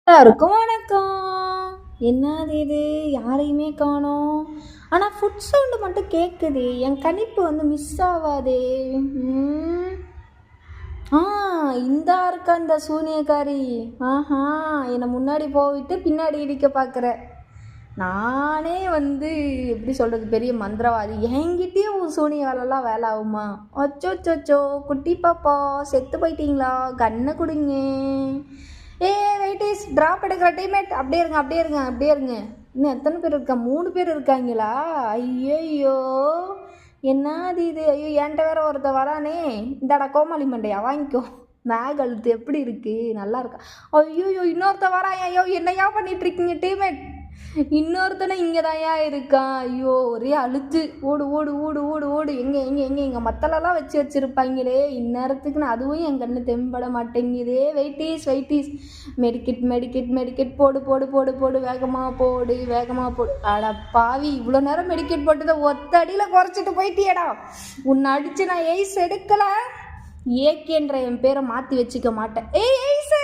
எல்லாருக்கும் வணக்கம். என்னது இது, யாரையுமே காணோம். ஆனால் ஃபுட் சவுண்டு மட்டும் கேட்குது. என் கணிப்பு மிஸ் ஆகாதே. ஆ, இந்தா இருக்கா இந்த சூனியக்காரி. ஆஹா, என்னை முன்னாடி போயிட்டு பின்னாடி இடிக்க பார்க்குற. நானே எப்படி சொல்கிறது, பெரிய மந்திரவாதி. என்கிட்டயே உன் சூனிய வேலைலாம் வேலை ஆகுமா? அச்சோச்சோச்சோ, குட்டி பாப்பா செத்து போயிட்டீங்களா? கண்ணை கொடுங்க. வெயிட்டேஜ் ட்ராப் எடுக்கிற டீம்மேட். அப்படியே இருங்க அப்படியே இருங்க அப்படியே இருங்க. இன்னும் எத்தனை பேர் இருக்கா? 3 பேர் இருக்காங்களா? ஐயோ, என்னது இது? ஐயோ, என்கிட்ட வேற ஒருத்த வரானே. இந்தாடா கோமாளி மண்டையா, வாங்கிக்கோ. மேக் அழுத்து எப்படி இருக்கு? நல்லா இருக்கா? ஐயோ, இன்னொருத்த வரான். ஐயோ, என்னையா பண்ணிட்டு இருக்கீங்க டீம்மேட்? இன்னொருத்தனை இங்கே தான்யா இருக்கான். ஐயோ, ஒரே அழுத்து. ஓடு ஓடு ஓடு ஓடு ஓடு. எங்கே எங்கே எங்கே எங்கள் மத்தலெல்லாம் வச்சுருப்பாங்களே இந்நேரத்துக்கு. நான் அதுவும் என் கண்ணு தெம்பட மாட்டேங்குதே. வெயிட்டீஸ் மெடிக்கெட் மெடிக்கெட் மெடிக்கெட் போடு போடு போடு போடு. வேகமாக போடு வேகமாக போடு. அட பாவி, இவ்வளோ நேரம் மெடிக்கெட் போட்டுதான் ஒத்த அடியில் குறைச்சிட்டு போயிட்டியடா. உன்னை அடித்து நான் எய்ஸ் எடுக்கலை. ஏகேன்ற என் பேரை மாற்றி வச்சுக்க மாட்டேன். எய்ஸு